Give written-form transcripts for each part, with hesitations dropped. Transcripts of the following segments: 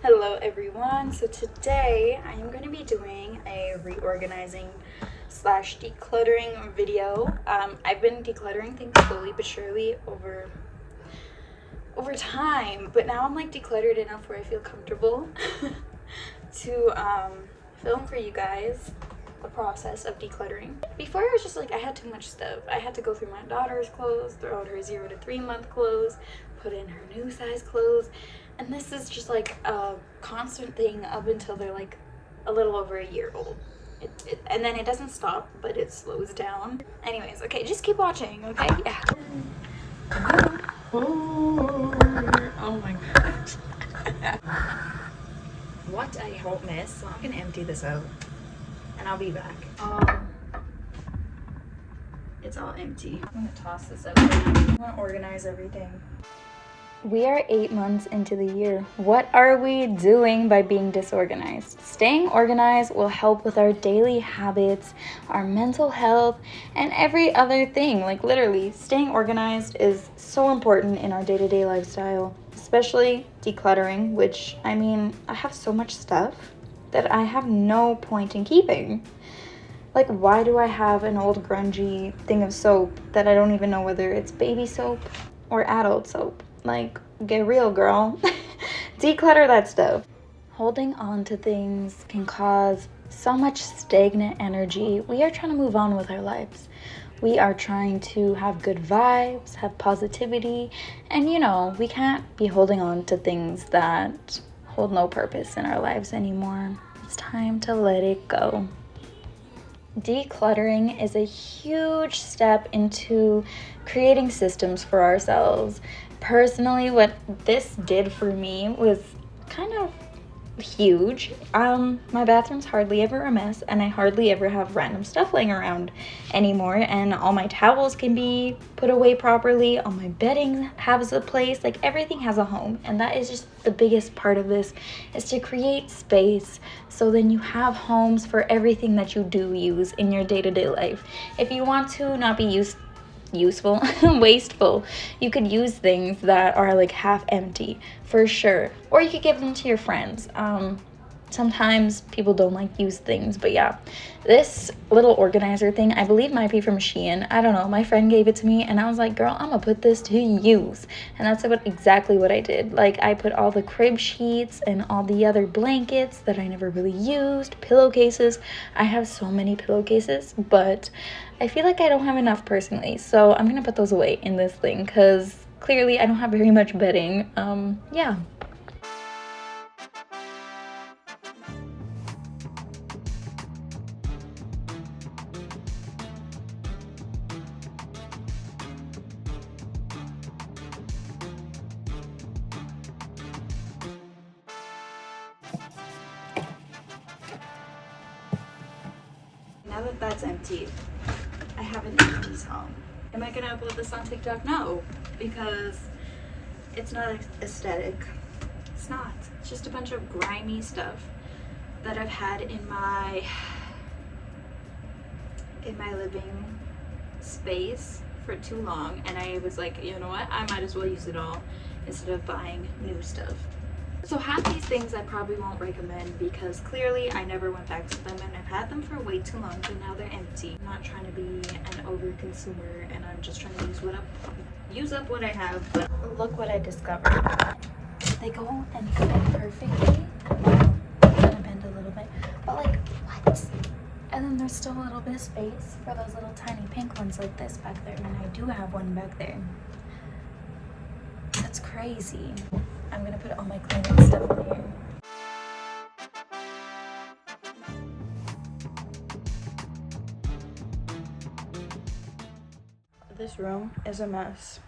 Hello everyone, so today I am going to be doing a reorganizing slash decluttering video. I've been decluttering things slowly but surely over time, but now I'm like decluttered enough where I feel comfortable to film for you guys the process of decluttering. Before, I was just like, I had too much stuff. I had to go through my daughter's clothes, throw out her 0 to 3 month clothes, put in her new size clothes, and this is just like a constant thing up until they're like a little over a year old. And then it doesn't stop, but it slows down. Anyways, okay, just keep watching, okay? Yeah. Oh my gosh. What a hot mess. So I'm gonna empty this out and I'll be back. It's all empty. I'm gonna toss this out. I'm gonna organize everything. We are 8 months into the year. What are we doing by being disorganized? Staying organized will help with our daily habits, our mental health, and every other thing. Like literally, staying organized is so important in our day-to-day lifestyle, especially decluttering, which I have so much stuff that I have no point in keeping. Like, why do I have an old grungy thing of soap that I don't even know whether it's baby soap or adult soap? Like, get real, girl. Declutter that stuff. Holding on to things can cause so much stagnant energy. We are trying to move on with our lives. We are trying to have good vibes, have positivity, and we can't be holding on to things that hold no purpose in our lives anymore. It's time to let it go. Decluttering is a huge step into creating systems for ourselves. Personally, what this did for me was kind of huge. My bathroom's hardly ever a mess, and I hardly ever have random stuff laying around anymore, and all my towels can be put away properly, all my bedding has a place, like everything has a home. And that is just the biggest part of this, is to create space so then you have homes for everything that you do use in your day-to-day life. If you want to not be useful wasteful, you could use things that are like half empty for sure, or you could give them to your friends. Sometimes people don't like used things, but yeah, this little organizer thing, I believe might be from Shein. I don't know, my friend gave it to me and I was like, girl, I'm gonna put this to use. And that's exactly what I did. Like, I put all the crib sheets and all the other blankets that I never really used, pillowcases. I have so many pillowcases, but I feel like I don't have enough personally, so I'm gonna put those away in this thing because clearly I don't have very much bedding. Yeah. Now that that's empty, I have an empty song. Am I gonna upload this on TikTok? No, because it's not aesthetic. It's not. It's just a bunch of grimy stuff that I've had in my living space for too long, and I was like, you know what? I might as well use it all instead of buying new stuff. So half these things I probably won't recommend because clearly I never went back to them, and I've had them for way too long, so now they're empty. I'm not trying to be an over consumer, and I'm just trying to use up what I have. But look what I discovered. They go and fit perfectly. I'm gonna bend a little bit, but like, what? And then there's still a little bit of space for those little tiny pink ones like this back there, and I do have one back there. That's crazy. I'm gonna put all my cleaning stuff in here. This room is a mess.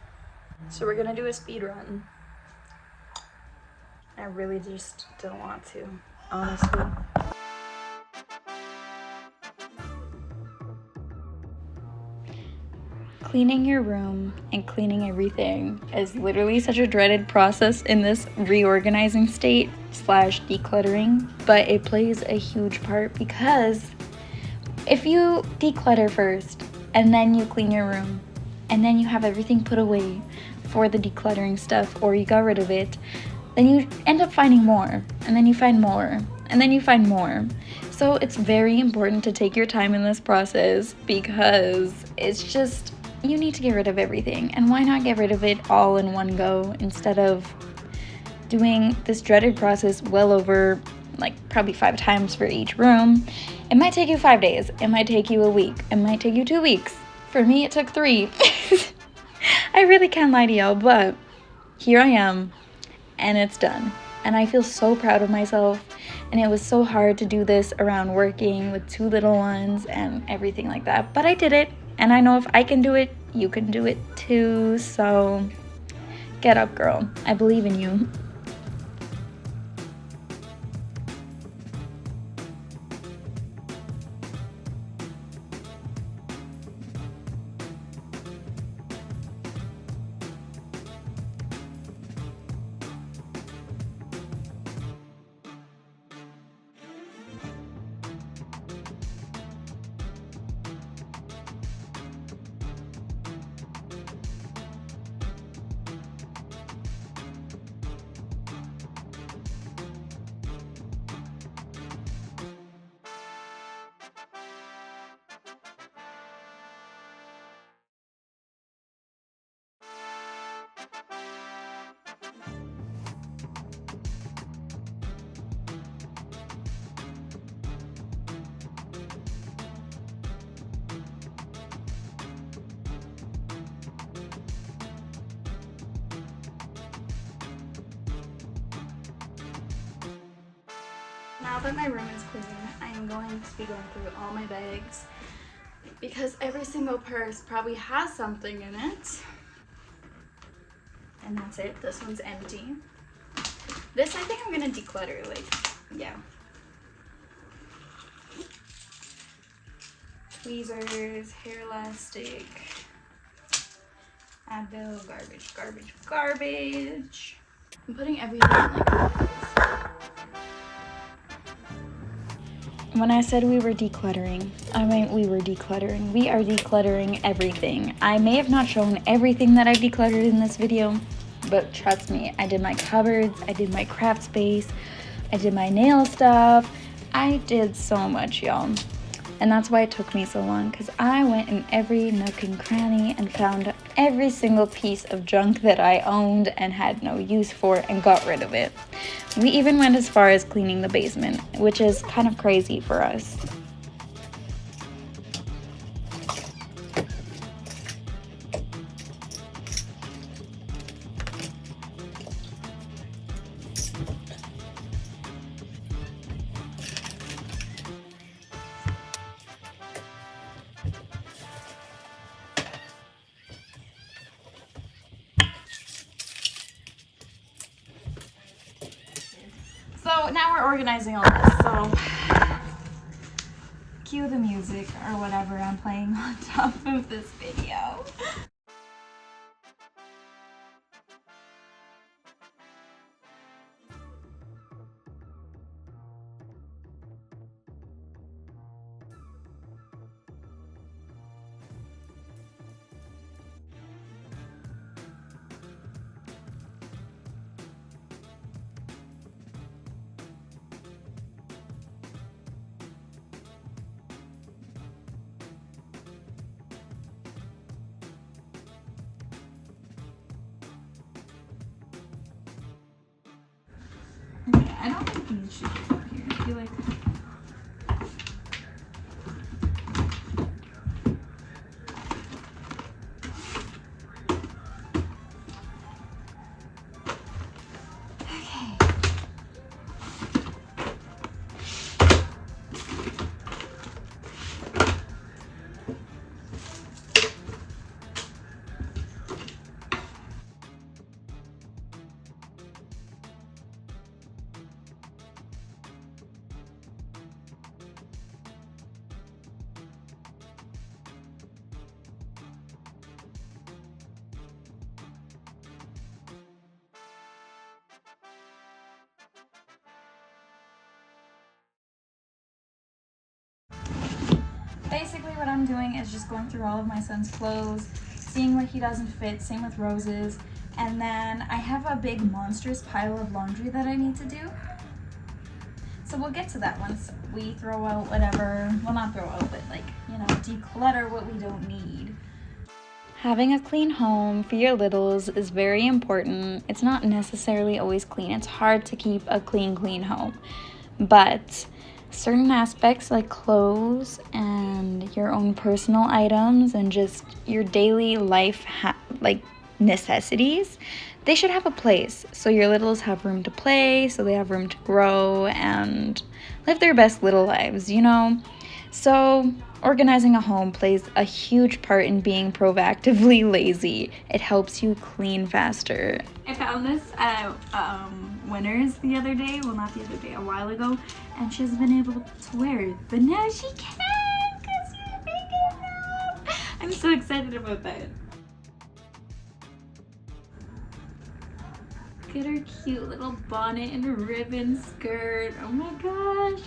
So we're gonna do a speed run. I really just don't want to, honestly. Cleaning your room and cleaning everything is literally such a dreaded process in this reorganizing state slash decluttering, but it plays a huge part because if you declutter first and then you clean your room and then you have everything put away for the decluttering stuff, or you got rid of it, then you end up finding more, and then you find more, and then you find more. So it's very important to take your time in this process, because it's just, you need to get rid of everything. And why not get rid of it all in one go instead of doing this dreaded process well over, like, probably 5 times for each room. It might take you 5 days. It might take you a week. It might take you 2 weeks. For me, it took 3. I really can't lie to y'all, but here I am, and it's done. And I feel so proud of myself. And it was so hard to do this around working with 2 little ones and everything like that. But I did it. And I know if I can do it, you can do it too. So get up, girl. I believe in you. Now that my room is clean, I am going to be going through all my bags, because every single purse probably has something in it. And that's it. This one's empty. This, I think I'm gonna declutter, like, yeah. Tweezers, hair elastic, Advil, garbage, garbage, garbage. I'm putting everything in like this. When I said we were decluttering, I meant we were decluttering. We are decluttering everything. I may have not shown everything that I decluttered in this video, but trust me, I did my cupboards, I did my craft space, I did my nail stuff. I did so much, y'all. And that's why it took me so long, because I went in every nook and cranny and found every single piece of junk that I owned and had no use for and got rid of it. We even went as far as cleaning the basement, which is kind of crazy for us. So now we're organizing all this, so cue the music or whatever I'm playing on top of this video. Okay, I don't think these should be up here. I feel like basically what I'm doing is just going through all of my son's clothes, seeing what he doesn't fit, same with Rose's, And then I have a big monstrous pile of laundry that I need to do. So we'll get to that once we throw out whatever, well, not throw out, but like, you know, declutter what we don't need. Having a clean home for your littles is very important. It's not necessarily always clean. It's hard to keep a clean home. But certain aspects like clothes and your own personal items and just your daily life like necessities, they should have a place so your littles have room to play, so they have room to grow and live their best little lives, you know? So organizing a home plays a huge part in being proactively lazy. It helps you clean faster. I found this at Winners the other day, well, not the other day, a while ago, and she hasn't been able to wear it, but now she can because you're big enough. I'm so excited about that. Look at her cute little bonnet and a ribbon skirt. Oh my gosh.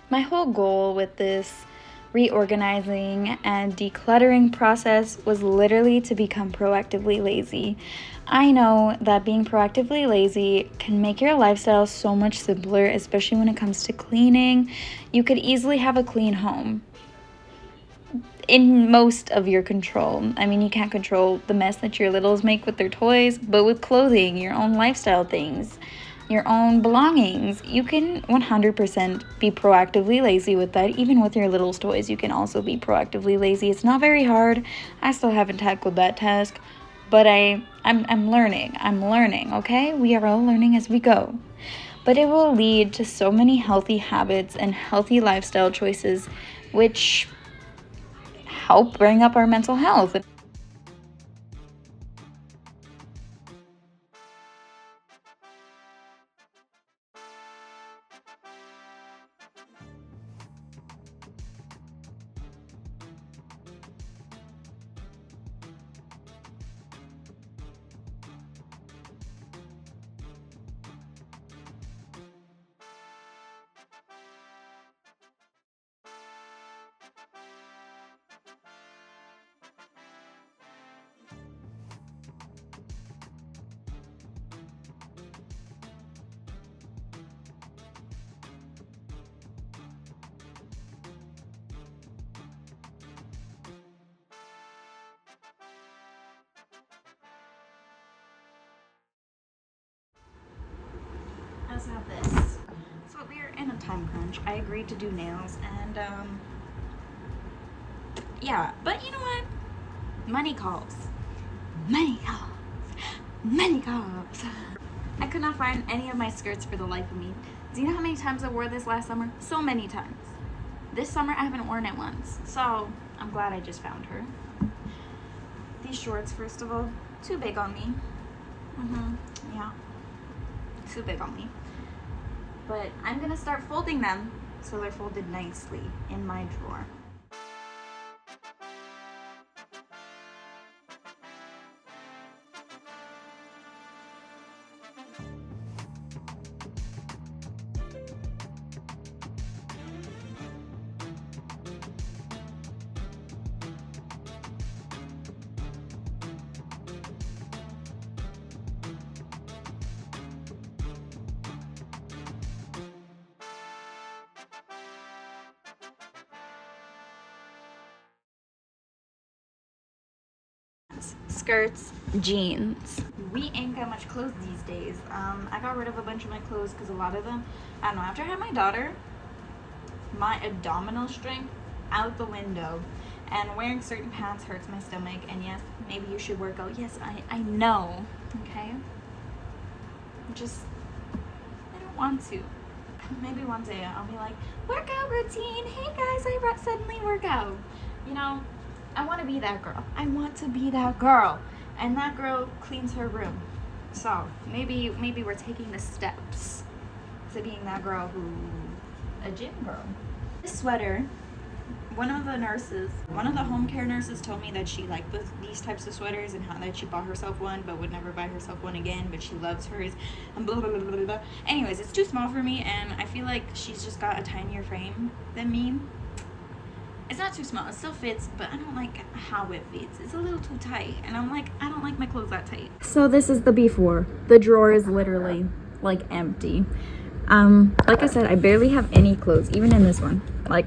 My whole goal with this reorganizing and decluttering process was literally to become proactively lazy. I know that being proactively lazy can make your lifestyle so much simpler, especially when it comes to cleaning. You could easily have a clean home in most of your control. I mean, you can't control the mess that your littles make with their toys, but with clothing, your own lifestyle things, your own belongings, you can 100% be proactively lazy with that. Even with your littles' toys, you can also be proactively lazy. It's not very hard. I still haven't tackled that task, but I'm learning, okay? We are all learning as we go. But it will lead to so many healthy habits and healthy lifestyle choices, which help bring up our mental health. I also have this. So we're in a time crunch. I agreed to do nails and yeah, but you know what? Money calls. Money calls. Money calls. I could not find any of my skirts for the life of me. Do you know how many times I wore this last summer? So many times. This summer I haven't worn it once. So I'm glad I just found her. These shorts, first of all, too big on me. Yeah. Too big on me. But I'm gonna start folding them so they're folded nicely in my drawer. Skirts, jeans. We ain't got much clothes these days. I got rid of a bunch of my clothes because a lot of them, I don't know, after I had my daughter, my abdominal strength out the window, and wearing certain pants hurts my stomach. And yes, maybe you should work out. Yes, I know, okay? I don't want to. Maybe one day I'll be like, workout routine, hey guys, I suddenly work out. You know, I want to be that girl. I want to be that girl. And that girl cleans her room. So maybe we're taking the steps to being that girl a gym girl. This sweater, one of the home care nurses told me that she liked these types of sweaters and how that she bought herself one but would never buy herself one again, but she loves hers and blah, blah, blah, blah, blah. Anyways, it's too small for me and I feel like she's just got a tinier frame than me. it's not too small. It still fits, but I don't like how it fits. It's a little too tight, and I'm like, I don't like my clothes that tight. So this is the before. The drawer is literally like empty. Like I said, I barely have any clothes, even in this one. Like,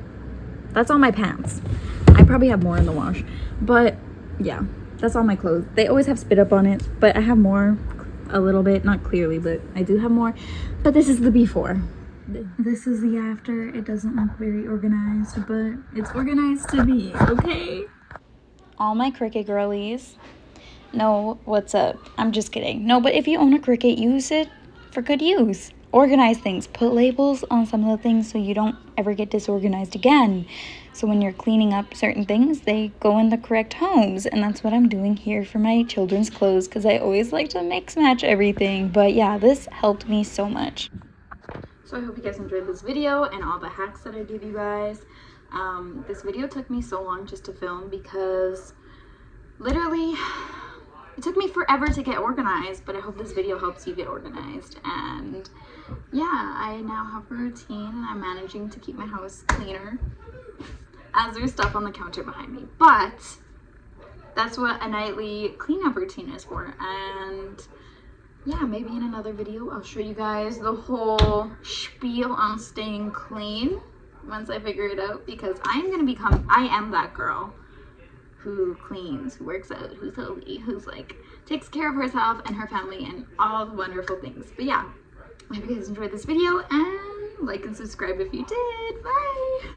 that's all my pants. I probably have more in the wash, but yeah, that's all my clothes. They always have spit up on it, but I have more, a little bit, not clearly, but I do have more. But this is the before. This is the after. It doesn't look very organized, but it's organized to me, okay? All my Cricut girlies know what's up. I'm just kidding. No, but if you own a Cricut, use it for good use. Organize things. Put labels on some of the things so you don't ever get disorganized again. So when you're cleaning up certain things, they go in the correct homes. And that's what I'm doing here for my children's clothes, because I always like to mix match everything. But yeah, this helped me so much. So I hope you guys enjoyed this video and all the hacks that I give you guys. This video took me so long just to film because literally it took me forever to get organized, but I hope this video helps you get organized. And yeah, I now have a routine and I'm managing to keep my house cleaner as there's stuff on the counter behind me. But that's what a nightly cleanup routine is for. And yeah, maybe in another video I'll show you guys the whole spiel on staying clean once I figure it out, because I am that girl who cleans, who works out, who's healthy, who's like takes care of herself and her family and all the wonderful things. But yeah, I hope you guys enjoyed this video, and like and subscribe if you did. Bye.